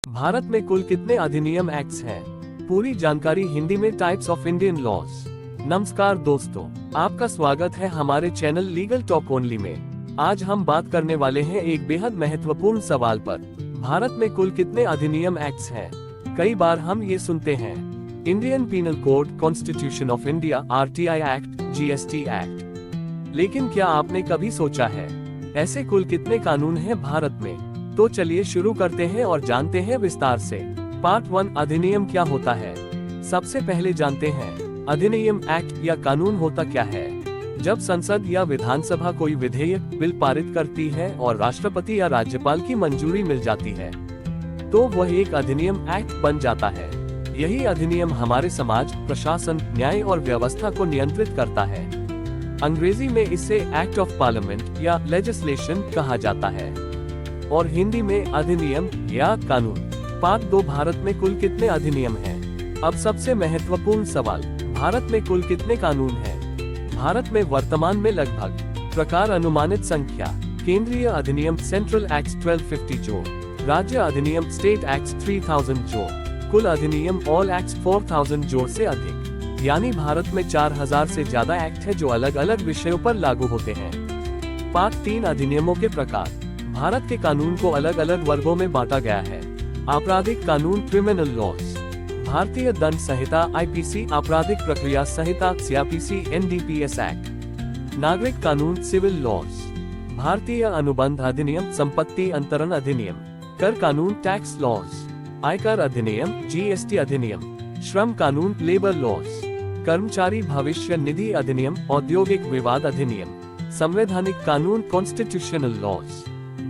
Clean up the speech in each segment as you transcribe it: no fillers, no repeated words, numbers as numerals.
भारत में कुल कितने अधिनियम एक्ट्स हैं? पूरी जानकारी हिंदी में टाइप्स ऑफ इंडियन लॉज। नमस्कार दोस्तों, आपका स्वागत है हमारे चैनल लीगल टॉक ओनली में। आज हम बात करने वाले हैं एक बेहद महत्वपूर्ण सवाल पर। भारत में कुल कितने अधिनियम एक्ट्स हैं? कई बार हम ये सुनते हैं Indian penal code, constitution of India, RTI act, GST act. लेकिन क्या आपने कभी सोचा है ऐसे कुल कितने कानून हैं भारत में? तो चलिए शुरू करते हैं और जानते हैं विस्तार से। पार्ट 1, अधिनियम क्या होता है? सबसे पहले जानते हैं अधिनियम एक्ट या कानून होता क्या है। जब संसद या विधानसभा कोई विधेयक, बिल पारित करती है और राष्ट्रपति या राज्यपाल की मंजूरी मिल जाती है तो वह एक अधिनियम एक्ट बन जाता है। यही अधिनियम हमारे समाज, प्रशासन, न्याय और व्यवस्था को नियंत्रित करता है। अंग्रेजी में इसे एक्ट ऑफ पार्लियामेंट या लेजिस्लेशन कहा जाता है और हिंदी में अधिनियम या कानून। पार्ट 2, भारत में कुल कितने अधिनियम हैं? अब सबसे महत्वपूर्ण सवाल, भारत में कुल कितने कानून हैं? भारत में वर्तमान में लगभग प्रकार अनुमानित संख्या, केंद्रीय अधिनियम सेंट्रल एक्ट 1250 जो, राज्य अधिनियम स्टेट एक्ट 3000 जो, कुल अधिनियम ऑल एक्ट 4000 जोड़ से अधिक। यानी भारत में 4000 से ज्यादा एक्ट है जो अलग अलग विषयों पर लागू होते हैं। पार्ट 3, अधिनियमों के प्रकार। भारत के कानून को अलग अलग वर्गों में बांटा गया है। आपराधिक कानून, क्रिमिनल लॉज, भारतीय दंड संहिता आईपीसी, आपराधिक प्रक्रिया संहिता सीआरपीसी, एनडीपीएस एक्ट। नागरिक कानून, सिविल लॉज, भारतीय अनुबंध अधिनियम, संपत्ति अंतरण अधिनियम, कर कानून, टैक्स लॉज, आयकर अधिनियम, जीएसटी अधिनियम, श्रम कानून, लेबर लॉज, कर्मचारी भविष्य निधि अधिनियम, औद्योगिक विवाद अधिनियम, संवैधानिक कानून, कॉन्स्टिट्यूशनल लॉज,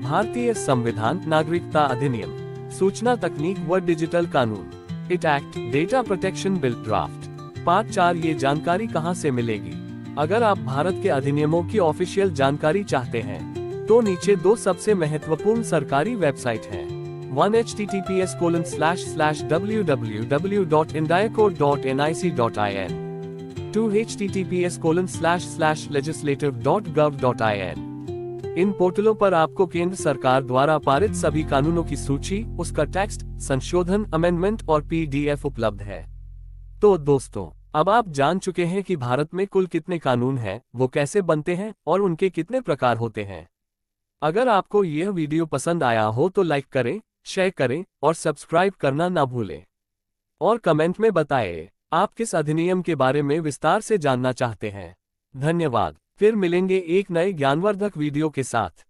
भारतीय संविधान, नागरिकता अधिनियम, सूचना तकनीक व डिजिटल कानून, it act, data protection bill draft. Part 4, ये जानकारी कहां से मिलेगी? अगर आप भारत के अधिनियमों की ऑफिशियल जानकारी चाहते हैं तो नीचे 2 सबसे महत्वपूर्ण सरकारी वेबसाइट हैं। 1, https://www.indiacode.nic.in, 2, https://legislative.gov.in। इन पोर्टलों पर आपको केंद्र सरकार द्वारा पारित सभी कानूनों की सूची, उसका टेक्स्ट, संशोधन, अमेंडमेंट और पीडीएफ उपलब्ध है। तो दोस्तों, अब आप जान चुके हैं कि भारत में कुल कितने कानून हैं, वो कैसे बनते हैं और उनके कितने प्रकार होते हैं। अगर आपको यह वीडियो पसंद आया हो तो लाइक करें, शेयर करें और सब्सक्राइब करना ना भूलें। और कमेंट में बताएं आप किस अधिनियम के बारे में विस्तार से जानना चाहते हैं। धन्यवाद। फिर मिलेंगे एक नए ज्ञानवर्धक वीडियो के साथ।